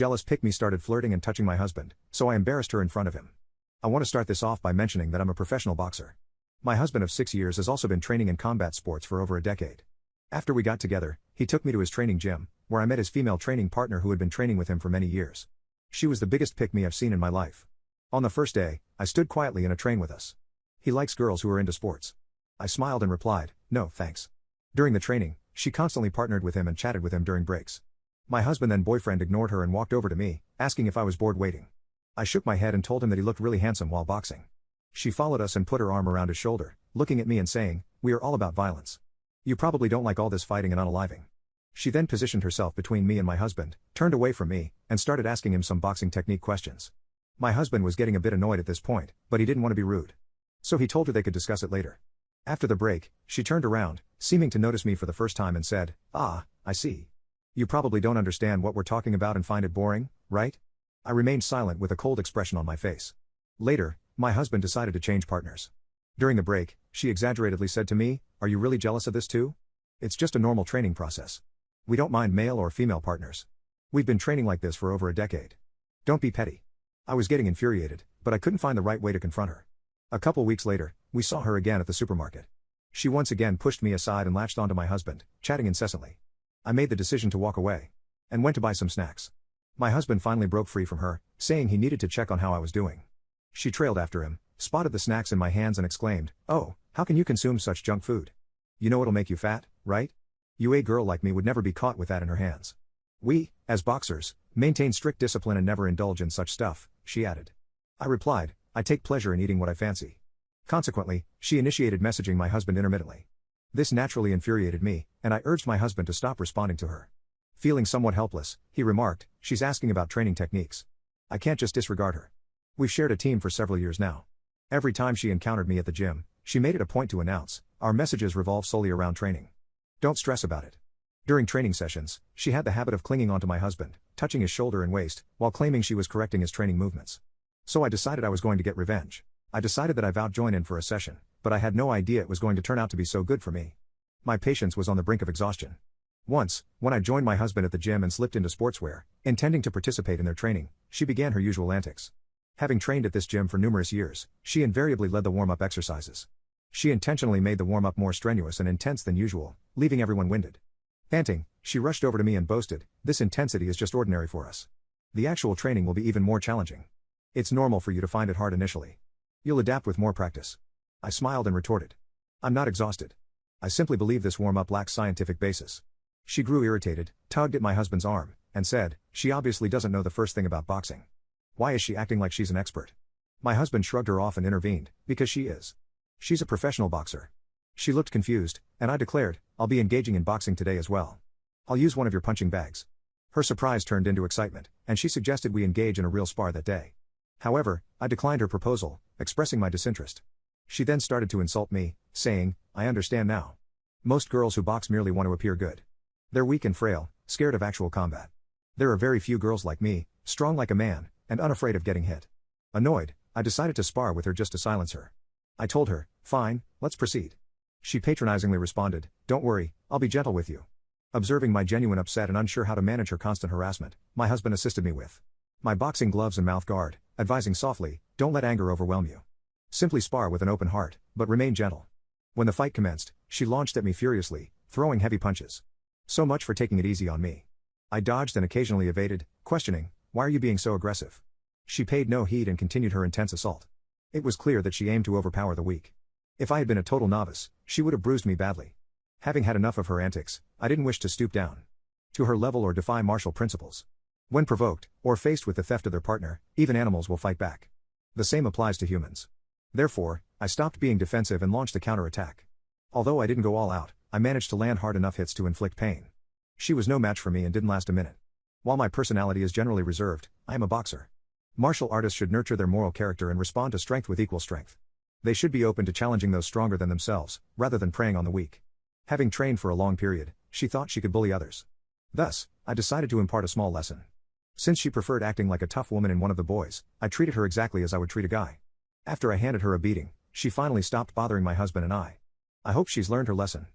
Jealous pick-me started flirting and touching my husband, so I embarrassed her in front of him. I want to start this off by mentioning that I'm a professional boxer. My husband of 6 years has also been training in combat sports for over a decade. After we got together, he took me to his training gym, where I met his female training partner who had been training with him for many years. She was the biggest pick-me I've seen in my life. On the first day, I stood quietly in a train with us. He likes girls who are into sports. I smiled and replied, no, thanks. During the training, she constantly partnered with him and chatted with him during breaks. My husband then boyfriend ignored her and walked over to me, asking if I was bored waiting. I shook my head and told him that he looked really handsome while boxing. She followed us and put her arm around his shoulder, looking at me and saying, we are all about violence. You probably don't like all this fighting and unaliving. She then positioned herself between me and my husband, turned away from me, and started asking him some boxing technique questions. My husband was getting a bit annoyed at this point, but he didn't want to be rude. So he told her they could discuss it later. After the break, she turned around, seeming to notice me for the first time and said, ah, I see. You probably don't understand what we're talking about and find it boring, right? I remained silent with a cold expression on my face. Later, my husband decided to change partners. During the break, she exaggeratedly said to me, are you really jealous of this too? It's just a normal training process. We don't mind male or female partners. We've been training like this for over a decade. Don't be petty. I was getting infuriated, but I couldn't find the right way to confront her. A couple weeks later, we saw her again at the supermarket. She once again pushed me aside and latched onto my husband, chatting incessantly. I made the decision to walk away and went to buy some snacks. My husband finally broke free from her, saying he needed to check on how I was doing. She trailed after him, spotted the snacks in my hands and exclaimed, oh, how can you consume such junk food? You know it'll make you fat, right? A girl like me would never be caught with that in her hands. We, as boxers, maintain strict discipline and never indulge in such stuff, she added. I replied, I take pleasure in eating what I fancy. Consequently, she initiated messaging my husband intermittently. This naturally infuriated me, and I urged my husband to stop responding to her. Feeling somewhat helpless, he remarked, she's asking about training techniques. I can't just disregard her. We've shared a team for several years now. Every time she encountered me at the gym, she made it a point to announce, our messages revolve solely around training. Don't stress about it. During training sessions, she had the habit of clinging onto my husband, touching his shoulder and waist, while claiming she was correcting his training movements. So I decided I was going to get revenge. I decided that I vowed join in for a session, but I had no idea it was going to turn out to be so good for me. My patience was on the brink of exhaustion. Once, when I joined my husband at the gym and slipped into sportswear, intending to participate in their training, she began her usual antics. Having trained at this gym for numerous years, she invariably led the warm-up exercises. She intentionally made the warm-up more strenuous and intense than usual, leaving everyone winded. Panting, she rushed over to me and boasted, this intensity is just ordinary for us. The actual training will be even more challenging. It's normal for you to find it hard initially. You'll adapt with more practice. I smiled and retorted. I'm not exhausted. I simply believe this warm-up lacks scientific basis. She grew irritated, tugged at my husband's arm, and said, she obviously doesn't know the first thing about boxing. Why is she acting like she's an expert? My husband shrugged her off and intervened, because she is. She's a professional boxer. She looked confused, and I declared, I'll be engaging in boxing today as well. I'll use one of your punching bags. Her surprise turned into excitement, and she suggested we engage in a real spar that day. However, I declined her proposal, expressing my disinterest. She then started to insult me, saying, I understand now. Most girls who box merely want to appear good. They're weak and frail, scared of actual combat. There are very few girls like me, strong like a man, and unafraid of getting hit. Annoyed, I decided to spar with her just to silence her. I told her, fine, let's proceed. She patronizingly responded, don't worry, I'll be gentle with you. Observing my genuine upset and unsure how to manage her constant harassment, my husband assisted me with my boxing gloves and mouth guard, advising softly, don't let anger overwhelm you. Simply spar with an open heart, but remain gentle. When the fight commenced, she launched at me furiously, throwing heavy punches. So much for taking it easy on me. I dodged and occasionally evaded, questioning, why are you being so aggressive? She paid no heed and continued her intense assault. It was clear that she aimed to overpower the weak. If I had been a total novice, she would have bruised me badly. Having had enough of her antics, I didn't wish to stoop down to her level or defy martial principles. When provoked, or faced with the theft of their partner, even animals will fight back. The same applies to humans. Therefore, I stopped being defensive and launched a counterattack. Although I didn't go all out, I managed to land hard enough hits to inflict pain. She was no match for me and didn't last a minute. While my personality is generally reserved, I am a boxer. Martial artists should nurture their moral character and respond to strength with equal strength. They should be open to challenging those stronger than themselves, rather than preying on the weak. Having trained for a long period, she thought she could bully others. Thus, I decided to impart a small lesson. Since she preferred acting like a tough woman in one of the boys, I treated her exactly as I would treat a guy. After I handed her a beating, she finally stopped bothering my husband and I. I hope she's learned her lesson.